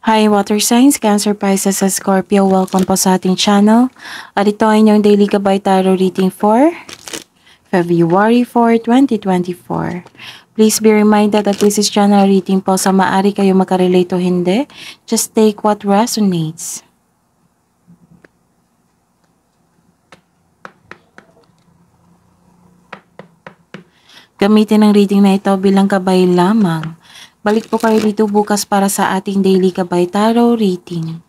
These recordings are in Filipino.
Hi Water Signs, Cancer, Pisces, at Scorpio. Welcome po sa ating channel. At ito ay inyong Daily Gabay Tarot Reading for February 4, 2024. Please be reminded that this is channel reading po, sa maaari kayo makarelate o hindi. Just take what resonates. Gamitin ang reading na ito bilang gabay lamang. Balik po kayo dito bukas para sa ating Daily Gabay Tarot Reading.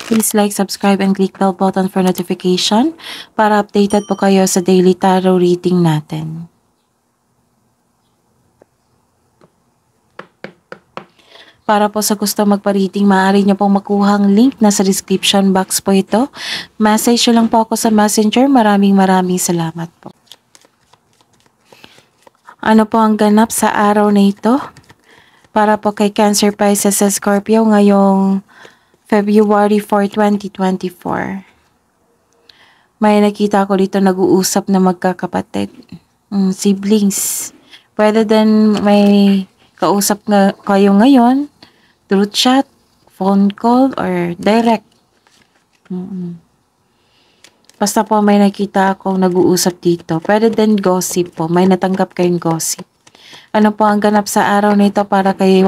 Please like, subscribe, and click bell button for notification para updated po kayo sa daily tarot reading natin. Para po sa gusto magpa-reading, maaari nyo pong makuha ang link na sa description box po ito. Message nyo lang po ako sa messenger. Maraming salamat po. Ano po ang ganap sa araw na ito? Para po kay Cancer, Pisces, sa Scorpio ngayong February 4, 2024. May nakita ko dito nag-uusap na magkakapatid. Siblings. Pwede din may kausap na kayo ngayon through chat, phone call, or direct. Basta po may nakita akong nag-uusap dito. Pwede din gossip po. May natanggap kayong gossip. Ano po ang ganap sa araw na ito para kay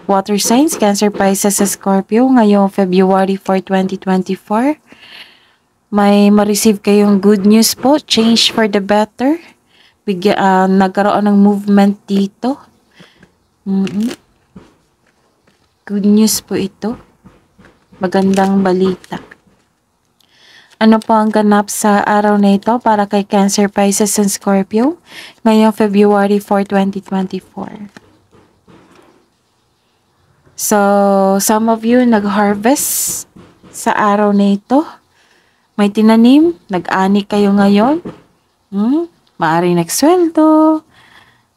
Water Signs, Cancer, Pisces, sa Scorpio ngayong February 4, 2024? May ma-receive kayong good news po. Change for the better. Nagkaroon ng movement dito. Good news po ito. Magandang balita. Ano po ang ganap sa araw na ito para kay Cancer, Pisces, and Scorpio ngayong February 4, 2024? So, some of you nag-harvest sa araw na ito. May tinanim, nag-ani kayo ngayon. Maaaring nagsweldo,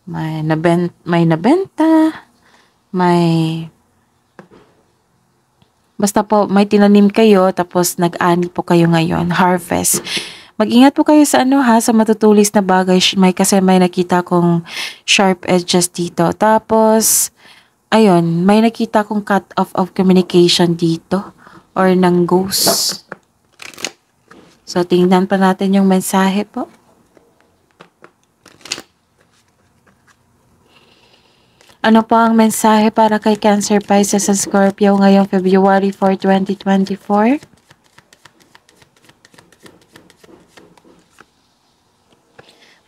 may nabenta, basta po may tinanim kayo tapos nag-ani po kayo ngayon, harvest. Mag-ingat po kayo sa sa matutulis na bagay, kasi may nakita kong sharp edges dito. Tapos ayun, may nakita kong cut off of communication dito or ng ghost. So tingnan pa natin yung mensahe po. Ano po ang mensahe para kay Cancer, Pisces, and Scorpio ngayong February 4, 2024?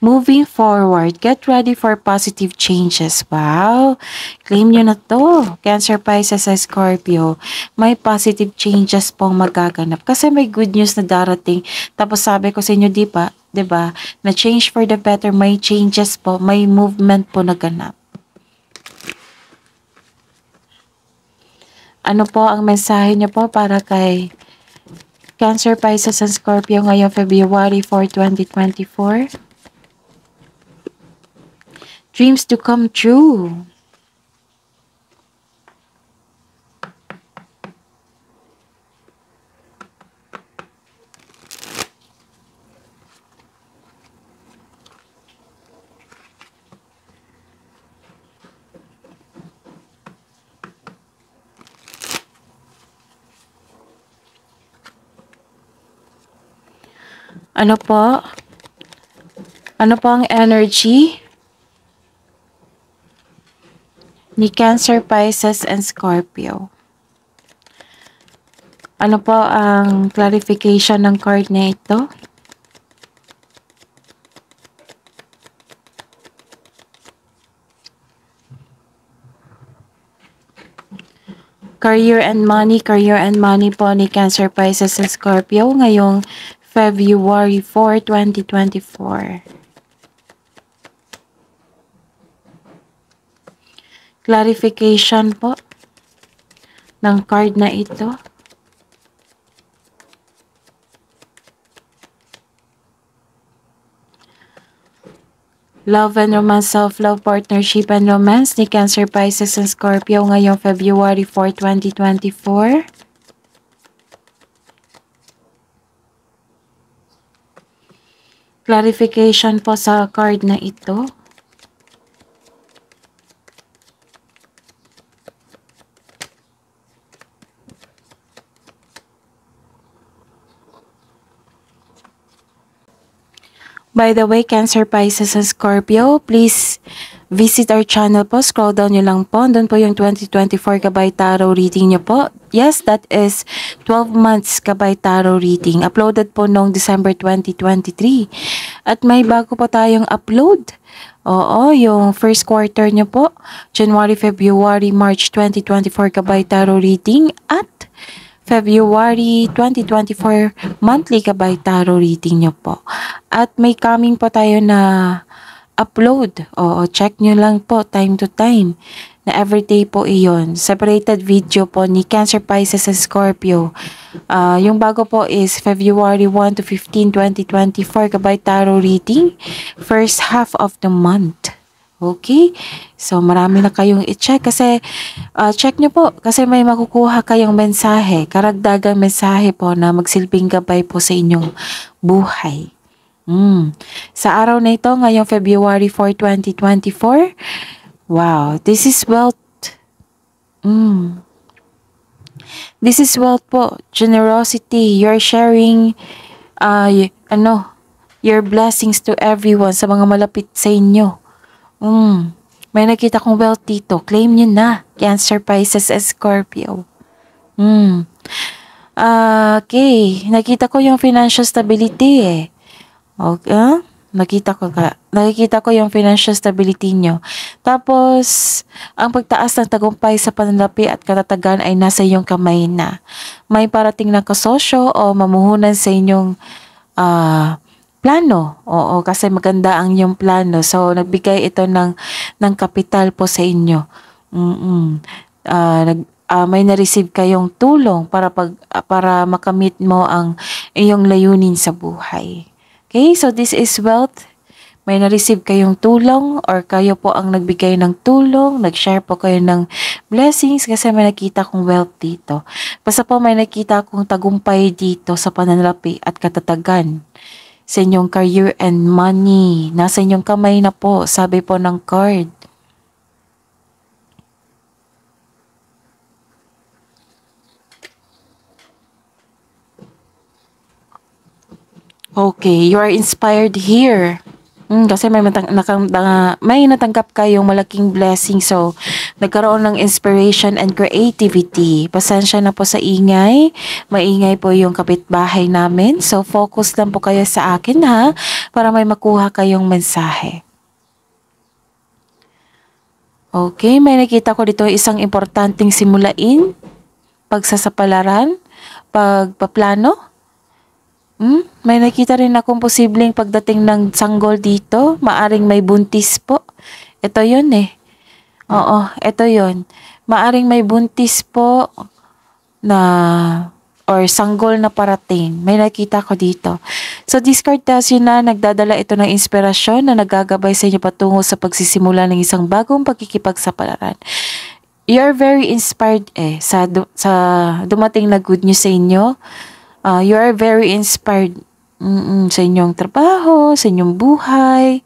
Moving forward, get ready for positive changes. Wow! Claim nyo na to. Cancer, Pisces, and Scorpio. May positive changes pong magaganap. Kasi may good news na darating. Tapos sabi ko sa inyo, di ba? Na change for the better, may changes po, may movement po na ganap. Ano po ang mensahe niyo po para kay Cancer, Pisces, and Scorpio ngayong February 4, 2024? Dreams to come true. Ano po? Ano po ang energy ni Cancer, Pisces, and Scorpio? Ano po ang clarification ng card na ito? Career and money po ni Cancer, Pisces, and Scorpio ngayong February 4, 2024. Clarification po ng card na ito. Love and romance, self-love, partnership, and romance ni Cancer, Pisces, and Scorpio ngayong February 4, 2024. Clarification po sa card na ito. By the way, Cancer, Pisces, and Scorpio, please visit our channel po. Scroll down nyo lang po. Doon po yung 2024 Kabay Tarot reading nyo po. Yes, that is 12 months Kabay Tarot reading. Uploaded po noong December 2023. At may bago po tayong upload. Oo, yung first quarter nyo po. January, February, March 2024 Kabay Tarot reading. At February 2024 monthly Kabay Tarot reading nyo po. At may coming po tayo na upload. Oo, check nyo lang po time to time na everyday po iyon. Separated video po ni Cancer, Pisces, and Scorpio. Yung bago po is February 1 to 15, 2024 Kabay Tarot reading. First half of the month. Okay? So, marami na kayong i-check kasi check nyo po kasi may makukuha kayong mensahe, karagdagang mensahe po na magsilbing gabay po sa inyong buhay. Sa araw na ito, ngayong February 4, 2024, wow, this is wealth. This is wealth po, generosity, you're sharing, your blessings to everyone, sa mga malapit sa inyo. May nakita kong wealth dito. Claim nyo na. Cancer, Pisces, and Scorpio. Okay. Nakita ko yung financial stability eh. Okay. Nakikita ko yung financial stability nyo. Tapos, ang pagtaas ng tagumpay sa pananalapi at katatagan ay nasa iyong kamay na. May parating na kasosyo o mamuhunan sa inyong plano. Oo, kasi maganda ang yung plano. So, nagbigay ito ng kapital po sa inyo. May na-receive kayong tulong para makamit mo ang iyong layunin sa buhay. Okay, so this is wealth. May na-receive kayong tulong or kayo po ang nagbigay ng tulong, nag-share po kayo ng blessings kasi may nakita kong wealth dito. Basta po may nakita kong tagumpay dito sa pananalapi at katatagan sa inyong career and money. Nasa inyong kamay na po, sabi po ng card. Okay, you are inspired here. Kasi may natanggap kayong malaking blessing. So, nagkaroon ng inspiration and creativity. Pasensya na po sa ingay. Maingay po yung kapitbahay namin. So, focus lang po kayo sa akin ha. Para may makuha kayong mensahe. Okay, may nakita ko dito isang importanteng simulain. Pagsasapalaran. Pagpaplano. May nakita rin akong posibleng pagdating ng sanggol dito. Maaring may buntis po. Ito yun eh. Oo, ito yun. Maaring may buntis po na or sanggol na parating. May nakita ko dito. So this card tells you na nagdadala ito ng inspirasyon na nagagabay sa inyo patungo sa pagsisimula ng isang bagong pagkikipagsapalaran. You're very inspired sa dumating na good news sa inyo. You are very inspired sa inyong trabaho, sa inyong buhay.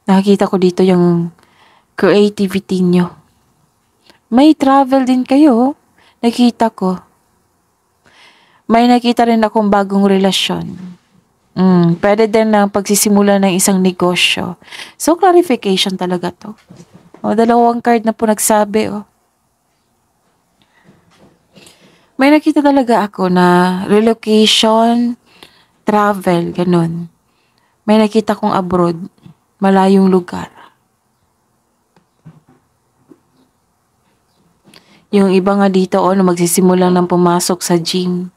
Nakikita ko dito yung creativity nyo. May travel din kayo. Nakita ko. May nakita rin akong bagong relasyon. Pwede din ang pagsisimula ng isang negosyo. So, clarification talaga to. Dalawang card na po nagsabi. May nakita talaga ako na relocation, travel, ganun. May nakita kong abroad, malayong lugar. Yung iba nga dito, na magsisimulang ng pumasok sa gym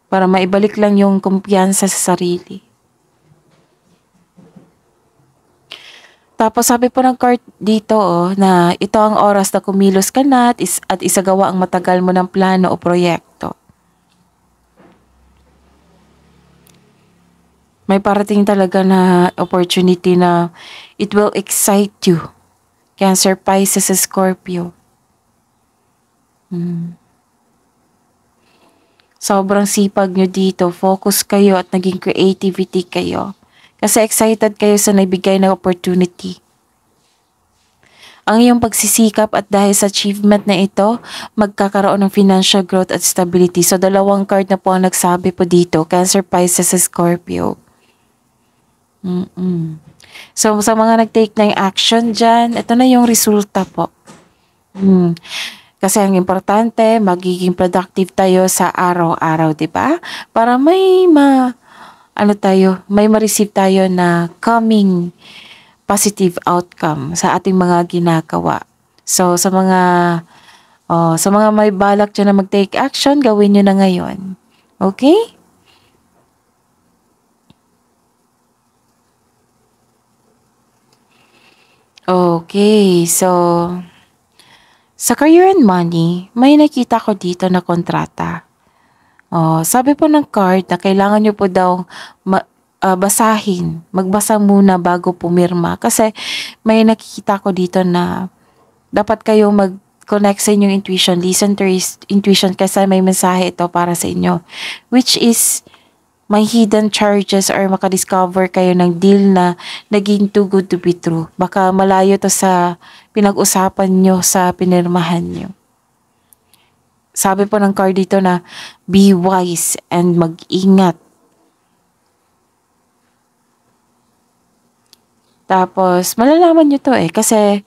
para maibalik lang yung kumpiyansa sa sarili. Tapos sabi po ng card dito na ito ang oras na kumilos ka na at isagawa ang matagal mo ng plano o proyekto. May parating talaga na opportunity na it will excite you. Cancer, Pisces, Scorpio. Sobrang sipag nyo dito. Focus kayo at naging creativity kayo. Kasi excited kayo sa naibigay na opportunity. Ang iyong pagsisikap at dahil sa achievement na ito, magkakaroon ng financial growth at stability. So, dalawang card na po ang nagsabi po dito, Cancer, Pisces, Scorpio. So, sa mga nag-take ng action dyan, ito na yung resulta po. Kasi ang importante, magiging productive tayo sa araw-araw, di ba? Para may may ma-receive tayo na coming positive outcome sa ating mga ginagawa. So, sa mga may balak dyan na mag-take action, gawin nyo na ngayon. Okay? Okay, so sa career and money, may nakita ko dito na kontrata. Sabi po ng card na kailangan nyo po daw basahin, magbasa muna bago pumirma. Kasi may nakikita ko dito na dapat kayo mag-connect sa inyong intuition, listen to your intuition kasi may mensahe ito para sa inyo. Which is, may hidden charges or makadiscover kayo ng deal na naging too good to be true. Baka malayo to sa pinag-usapan nyo sa pinirmahan nyo. Sabi po ng card dito na be wise and mag-ingat. Tapos, malalaman nyo to kasi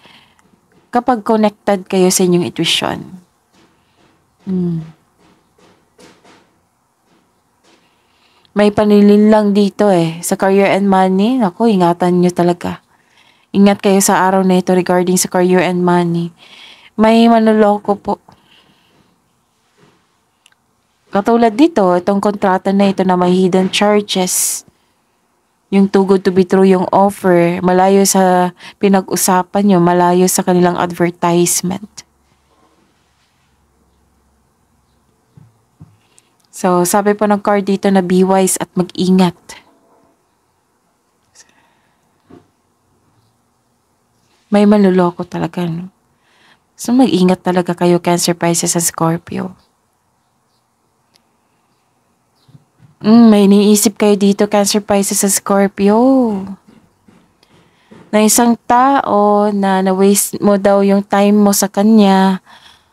kapag connected kayo sa inyong intuition. May panilin lang dito sa career and money. Naku, ingatan nyo talaga. Ingat kayo sa araw na ito regarding sa career and money. May manloloko po. Katulad dito, itong kontrata na ito na may hidden charges. Yung too good to be true yung offer, malayo sa pinag-usapan nyo, malayo sa kanilang advertisement. So, sabi po ng card dito na be wise at mag-ingat. May manloloko talaga, no? So, mag-ingat talaga kayo, Cancer, Pisces, at Scorpio. May iniisip kayo dito, Cancer, Pisces, at Scorpio. Na isang tao na na-waste mo daw yung time mo sa kanya.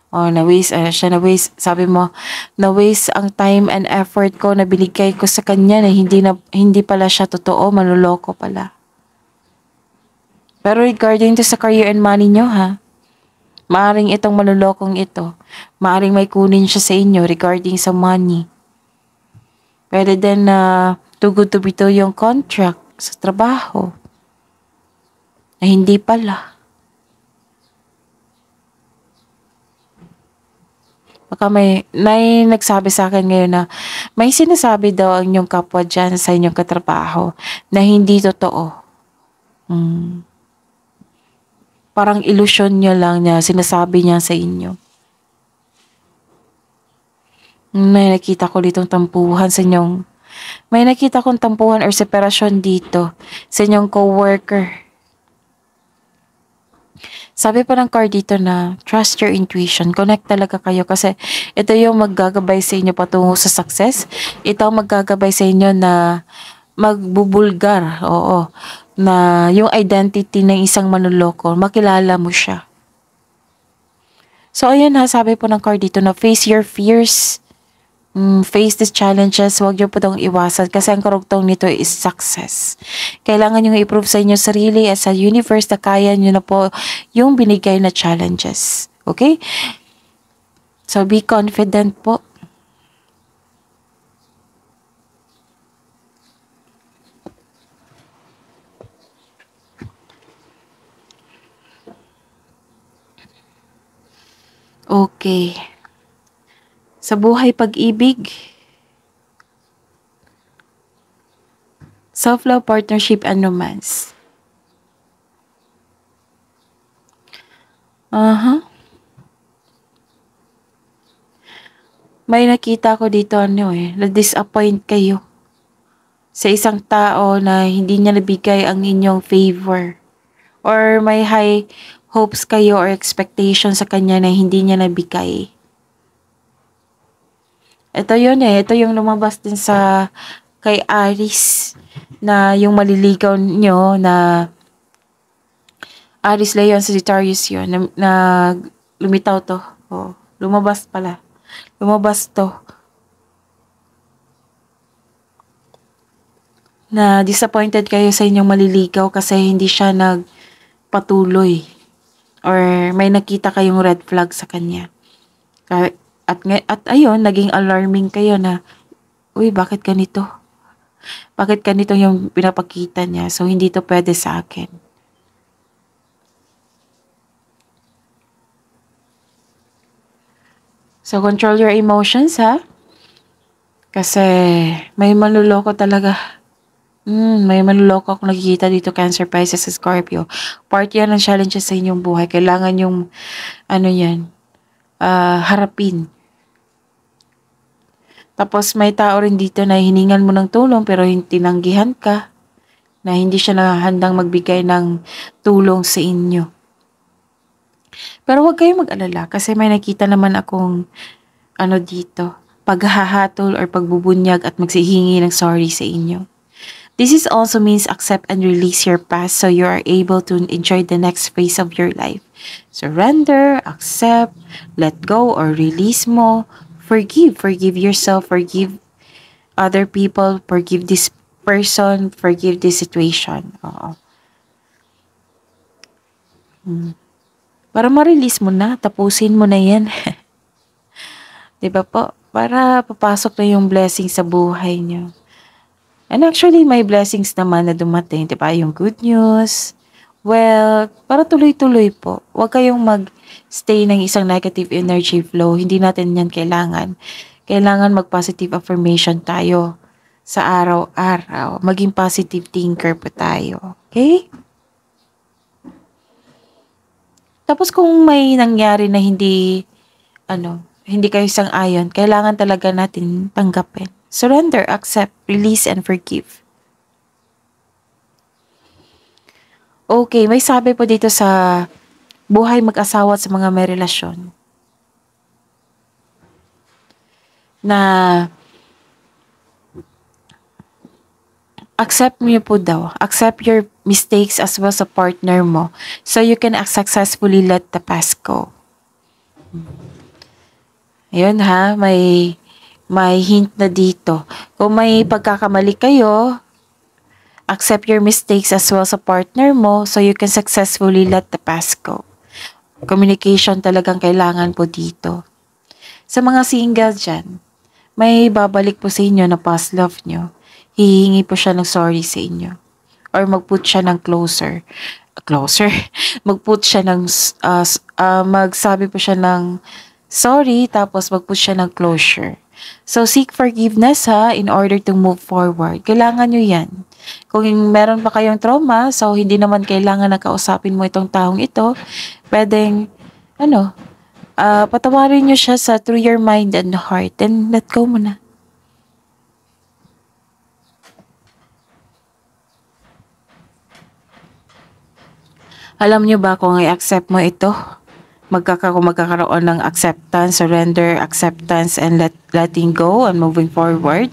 Sabi mo, na-waste ang time and effort ko na binigay ko sa kanya na hindi pala siya totoo, manloloko pala. Pero regarding to sa career and money nyo, maaring itong manlolokong ito, maaring may kunin siya sa inyo regarding sa money. Pwede din na too good to be true yung contract sa trabaho. Na hindi pala. Baka may nagsabi sa akin ngayon na may sinasabi daw ang inyong kapwa dyan sa inyong katrabaho na hindi totoo. Parang illusion nyo lang na sinasabi niya sa inyo. May nakita ko ditong tampuhan sa inyong, may nakita kong tampuhan or separasyon dito sa inyong co-worker. Sabi pa ng card dito na trust your intuition. Connect talaga kayo kasi ito yung maggagabay sa inyo patungo sa success. Ito ang maggagabay sa inyo na magbubulgar. Na yung identity ng isang manloloko, makilala mo siya. So, ayun sabi po ng card dito na face your fears. Face these challenges, huwag nyo po itong iwasan kasi ang karugtong nito is success. Kailangan nyo i-prove sa inyo sarili at sa universe na kaya nyo na po yung binigay na challenges. Okay? So, be confident po. Okay. Sa buhay pag-ibig, self-love, partnership, and romance. May nakita ko dito na-disappoint kayo sa isang tao na hindi niya nabigay ang inyong favor. Or may high hopes kayo or expectation sa kanya na hindi niya nabigay. Ito yun ito yung lumabas din sa kay Aries na yung maliligaw nyo na Aries, Leo, Sagittarius yun. Na lumitaw to. Oh, lumabas pala. Lumabas to. Na disappointed kayo sa inyong maliligaw kasi hindi siya nagpatuloy. Or may nakita kayong red flag sa kanya. At ayun, naging alarming kayo na, uy, bakit ganito? Bakit ganito yung pinapakita niya? So, hindi to pwede sa akin. So, control your emotions, ha? Kasi, may manluloko talaga. May manluloko akong nakikita dito, Cancer, Pisces, Scorpio. Part yan ng challenges sa inyong buhay. Kailangan yung, harapin. Tapos, may tao rin dito na hiningan mo ng tulong pero tinanggihan ka na hindi siya handang magbigay ng tulong sa inyo. Pero huwag kayong mag-alala kasi may nakita naman akong dito, paghahatol or pagbubunyag at magsihingi ng sorry sa inyo. This is also means accept and release your past so you are able to enjoy the next phase of your life. Surrender, accept, let go or release mo. Forgive yourself, forgive other people, forgive this person, forgive this situation. Oo. Para ma-release mo na, tapusin mo na yan. Diba po? Para papasok na yung blessing sa buhay niyo. And actually, may blessings naman na dumating, di ba? Yung good news. Well, para tuloy-tuloy po. Huwag kayong mag-stay ng isang negative energy flow. Hindi natin yan kailangan. Kailangan mag-positive affirmation tayo sa araw-araw. Maging positive thinker po tayo. Okay? Tapos kung may nangyari na hindi kayo sang-ayon, kailangan talaga natin tanggapin. Surrender, accept, release, and forgive. Okay, may sabi po dito sa buhay mag-asawa at sa mga may relasyon na accept mo po daw. Accept your mistakes as well sa partner mo so you can successfully let the past go. Ayun ha, may hint na dito. Kung may pagkakamali kayo, accept your mistakes as well sa partner mo so you can successfully let the past go. Communication talagang kailangan po dito. Sa mga single dyan, may babalik po sa inyo na past love nyo. Hihingi po siya ng sorry sa inyo. Or mag-put siya ng closer. Mag-put siya ng, magsabi po siya ng sorry, tapos mag-put siya ng closure. So, seek forgiveness ha, in order to move forward. Kailangan nyo yan. Kung meron pa kayong trauma, so hindi naman kailangan na kausapin mo itong taong ito, pwedeng, patawarin nyo siya through your mind and heart, and let go mo na. Alam nyo ba kung i-accept mo ito? Magkakaroon ng acceptance, surrender, acceptance, and letting go and moving forward.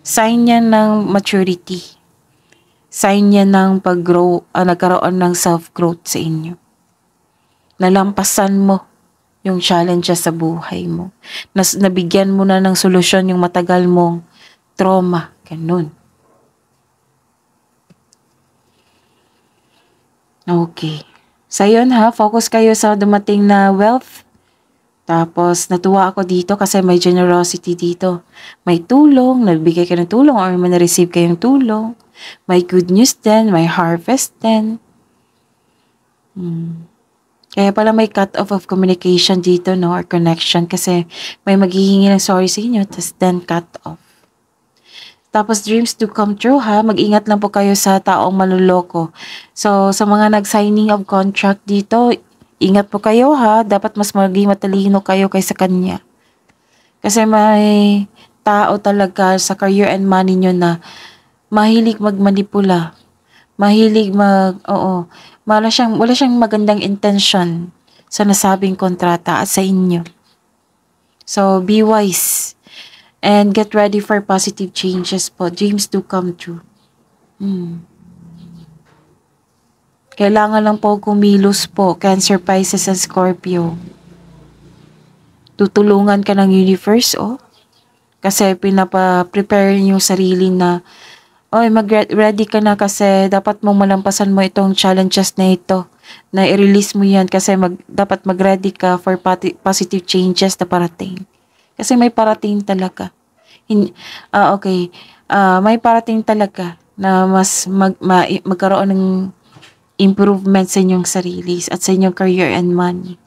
Sign yan ng maturity. Sign yan ng pag-grow, nagkaroon ng self-growth sa inyo. Nalampasan mo yung challenges sa buhay mo. Nabigyan mo na ng solusyon yung matagal mong trauma. Ganun. Okay. So yun ha, focus kayo sa dumating na wealth. Tapos natuwa ako dito kasi may generosity dito. May tulong, nagbigay ka ng tulong or may na-receive kayong tulong. May good news din, may harvest din. Kaya pala may cut off of communication dito, no, or connection kasi may maghihingi ng sorry sa inyo, tapos then cut off. Tapos dreams do come true ha. Mag-ingat lang po kayo sa taong maluloko. So sa mga nag-signing of contract dito, ingat po kayo ha. Dapat mas maging matalino kayo kaysa kanya. Kasi may tao talaga sa career and money nyo na mahilig magmanipula. Mahilig wala siyang magandang intention sa nasabing kontrata at sa inyo. So be wise. And get ready for positive changes po. Dreams do come true. Kailangan lang po kumilos po, Cancer, Pisces, and Scorpio. Tutulungan ka ng universe, oh. Kasi pinapa-prepare yung sarili na, oy, mag-ready ka na kasi dapat mong malampasan mo itong challenges na ito. Na i-release mo yan kasi dapat mag-ready ka for positive changes na parating. Kasi may parating talaga. Okay. May parating talaga na mas magkaroon ng improvement sa inyong sarili at sa inyong career and money.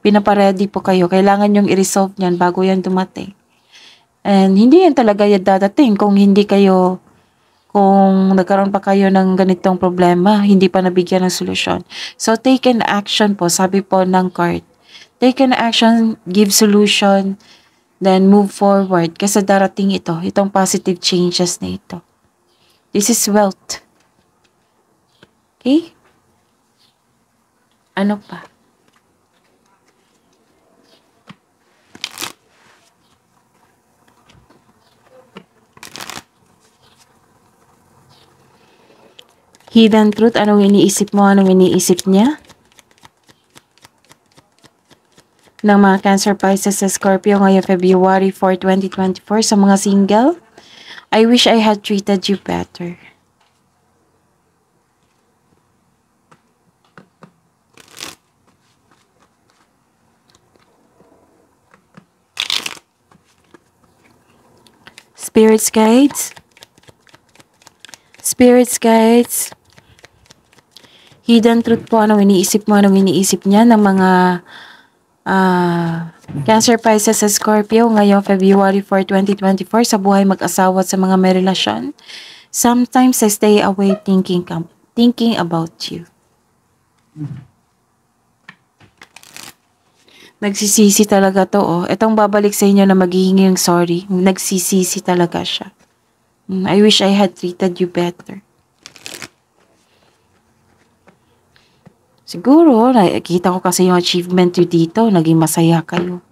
Pinapaready po kayo. Kailangan yung i-resolve niyan bago yan dumating. And hindi yan talaga yan dadating kung nagkaroon pa kayo ng ganitong problema, hindi pa nabigyan ng solusyon. So, take an action po, sabi po ng card. Take an action, give solution, then move forward. Kasi darating itong positive changes na ito. This is wealth. Okay? Ano pa? Hidden truth, anong iniisip mo, anong iniisip niya? Ng mga Cancer, Pisces, Scorpio ngayong February 4, 2024 sa mga single. I wish I had treated you better. Spirits guides. Spirits guides. Hidden truth po, anong iniisip mo, anong iniisip niya ng mga Cancer, Pisces, Scorpio ngayong February 4, 2024 sa buhay mag-asawa at sa mga may relasyon. Sometimes I stay away thinking about you. Nagsisisi talaga to, oh. Itong babalik sa inyo na maghihingi ng sorry. Nagsisisi talaga siya. I wish I had treated you better. Siguro, nakikita ko kasi yung achievement nyo dito. Naging masaya kayo.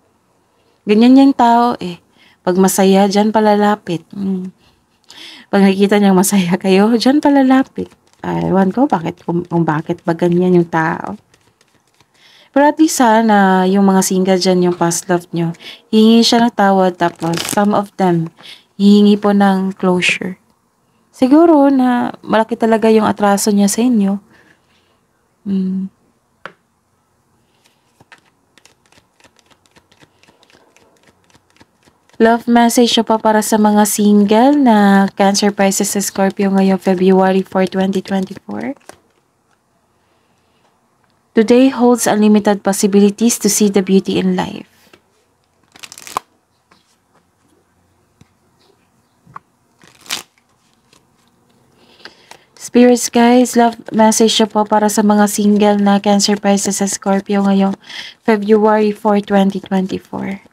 Ganyan yung tao, eh. Pag masaya, dyan palalapit. Pag nakikita niyang masaya kayo, dyan palalapit. Ewan ko kung bakit ba ganyan yung tao. Pero at least sana yung mga single dyan, yung past love nyo, hihingi siya ng tawad tapos some of them, hihingi po ng closure. Siguro na malaki talaga yung atraso niya sa inyo. Love message pa para sa mga single na Cancer, Pisces, Scorpio ngayong February 4, 2024. Today holds unlimited possibilities to see the beauty in life. Spirits guys, love message po para sa mga single na Cancer, Pisces, Scorpio ngayong February 4, 2024.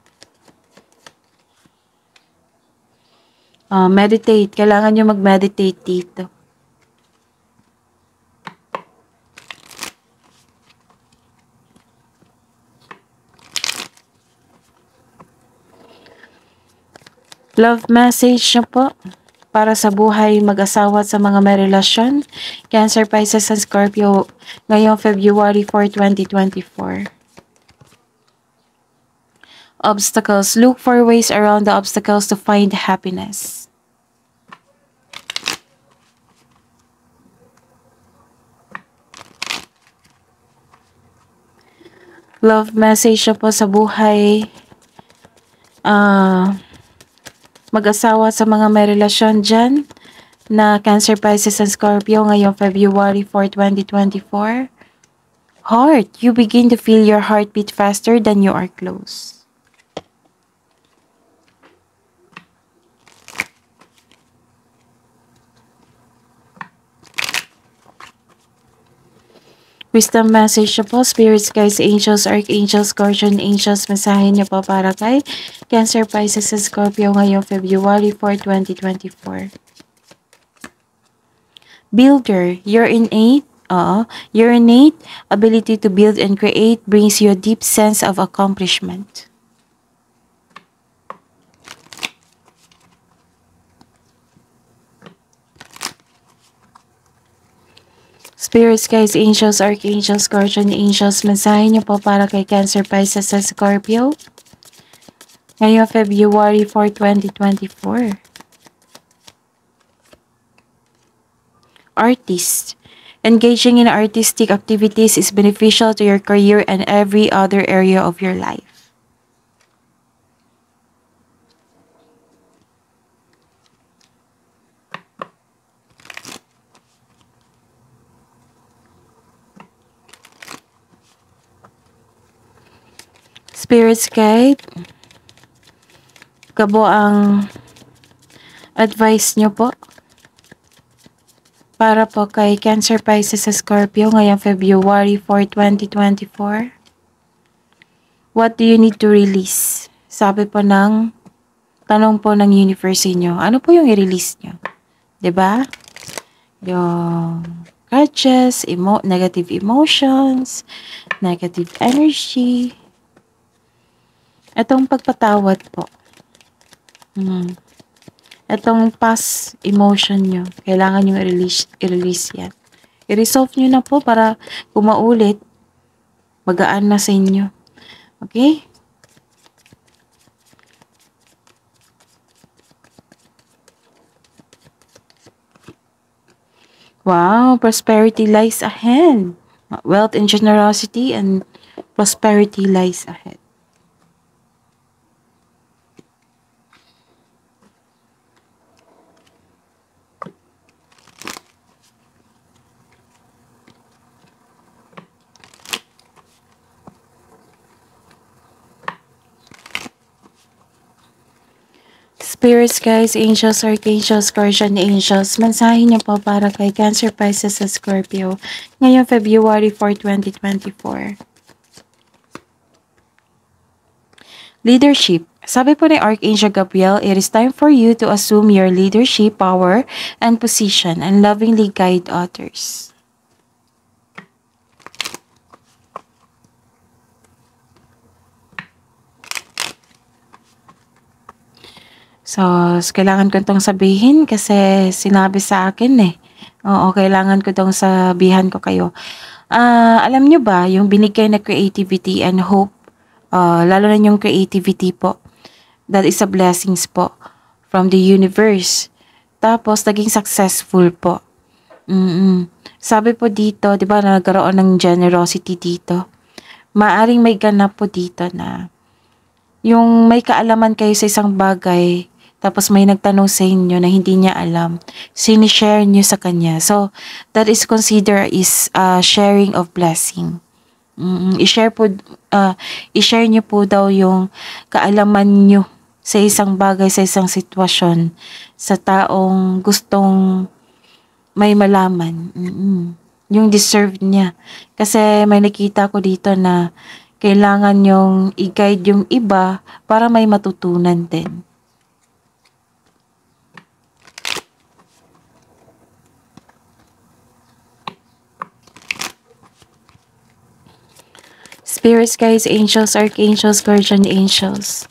Meditate. Kailangan nyo mag-meditate dito. Love message nyo po para sa buhay mag-asawa at sa mga may relasyon. Cancer, Pisces, and Scorpio ngayong February 4, 2024. Obstacles. Look for ways around the obstacles to find happiness. Love message po sa buhay mag-asawa sa mga may relasyon dyan na Cancer, Pisces, and Scorpio ngayong February 4, 2024. Heart. You begin to feel your heartbeat faster than you are close. Wisdom message po, spirits, guides, angels, archangels, guardian angels, mensahe niyo po para kay Cancer, Pisces, and Scorpio ngayong February 4, 2024. Builder, your innate ability to build and create brings you a deep sense of accomplishment. Spirits, guys, angels, archangels, guardian angels, mensahe niyo po para kay Cancer, Pisces, at Scorpio. Ngayong February 4, 2024. Artist. Engaging in artistic activities is beneficial to your career and every other area of your life. Spirits guide, kabo ang advice nyo po para po kay Cancer, Pisces, Scorpio ngayong February 4, 2024. What do you need to release? Sabi po ng tanong po ng universe inyo, ano po yung i-release nyo? 'Di ba? Yung grudges, negative emotions, negative energy. Itong pagpatawad po. Itong past emotion nyo, kailangan nyo i-release yan. I-resolve nyo na po para kung maulit, magaan na sa inyo. Okay? Wow, prosperity lies ahead. Wealth and generosity and prosperity lies ahead. Spirits, guys, angels, archangels, guardian angels, mensahe niyo po para kay Cancer, Pisces, at Scorpio ngayong February 4, 2024. Leadership. Sabi po ni Archangel Gabriel, it is time for you to assume your leadership, power, and position and lovingly guide others. So, kailangan ko itong sabihin kasi sinabi sa akin eh. Oo, kailangan ko itong sabihan ko kayo. Alam nyo ba, yung binigay na creativity and hope, lalo na yung creativity po, that is a blessings po from the universe. Tapos, naging successful po. Sabi po dito, di ba, nagkaroon ng generosity dito. Maaring may ganap po dito na yung may kaalaman kayo sa isang bagay, tapos may nagtanong sa inyo na hindi niya alam, sinishare niyo sa kanya. So, that is considered is sharing of blessing. I-share niyo po daw yung kaalaman niyo sa isang bagay, sa isang sitwasyon, sa taong gustong may malaman. Yung deserve niya. Kasi may nakita ko dito na kailangan yung i-guide yung iba para may matutunan din. Spirits, guys, angels, archangels, guardian angels.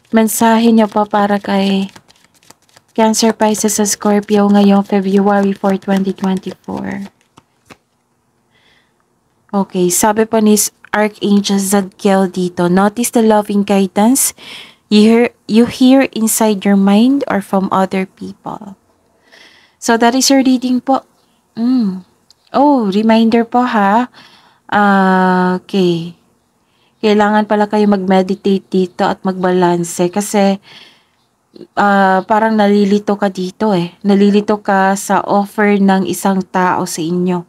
Mensahe niyo po para kay Cancer, Pisces, sa Scorpio ngayong February 4, 2024. Okay, sabi po ni Archangel Zadkiel dito, notice the loving guidance you hear inside your mind or from other people. So, that is your reading po. Oh, reminder po ha. Okay. Kailangan pala kayo mag-meditate dito at magbalanse kasi parang nalilito ka dito eh. Nalilito ka sa offer ng isang tao sa inyo.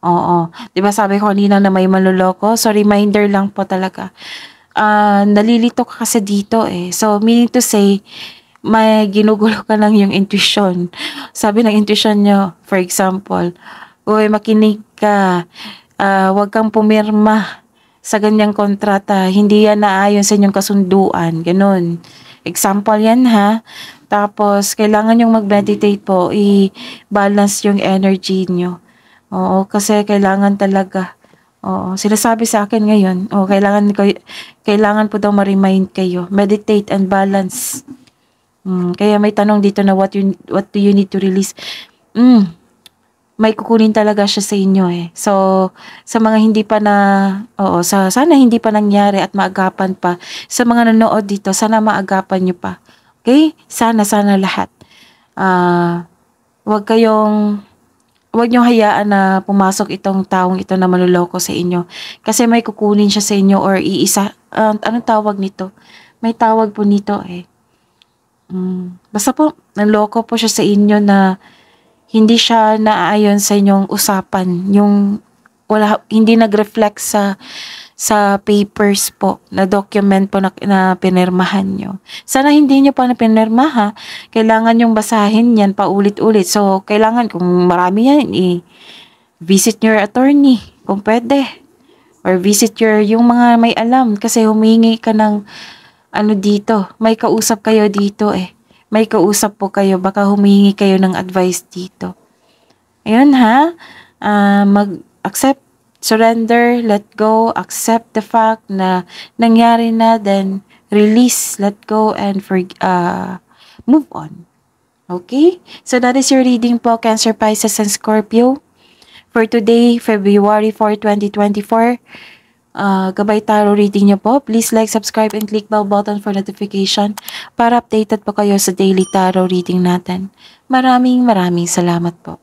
Oo. Diba sabi ko kanina na may manloloko? So, reminder lang po talaga. Nalilito ka kasi dito eh. So, meaning to say, may ginugulo ka lang yung intuition. Sabi ng intuition nyo, for example, uy, makinig ka. Huwag kang pumirma sa ganyang kontrata. Hindi yan naayon sa inyong kasunduan. Ganun. Example yan ha. Tapos, kailangan yung mag-meditate po. I-balance yung energy nyo. Oo, kasi kailangan talaga. Oo, sinasabi sa akin ngayon. Oo, kailangan po daw ma-remind kayo. Meditate and balance. Kaya may tanong dito na what do you need to release? may kukunin talaga siya sa inyo eh. So, sa mga hindi pa na, sana hindi pa nangyari at maagapan pa. Sa mga nanood dito, sana maagapan nyo pa. Okay? Sana lahat. Huwag nyo hayaan na pumasok itong taong ito na manloloko sa inyo. Kasi may kukunin siya sa inyo or iisa, anong tawag nito? May tawag po nito eh. Basta po, nanloko po siya sa inyo na hindi siya naaayon sa inyong usapan. Hindi nag-reflect sa papers po, na document po na pinirmahan nyo. Sana hindi nyo pa na pinirma, kailangan yung basahin yan paulit-ulit. So, kailangan kung marami yan, visit your attorney kung pwede. Or visit yung mga may alam kasi humingi ka ng dito. May kausap kayo dito eh. May kausap po kayo, baka humingi kayo ng advice dito. Ayun mag-accept, surrender, let go, accept the fact na nangyari na, then release, let go, and move on. Okay? So that is your reading po, Cancer, Pisces, and Scorpio. For today, February 4, 2024, Gabay Tarot reading nyo po. Please like, subscribe, and click bell button for notification para updated po kayo sa daily tarot reading natin. Maraming salamat po.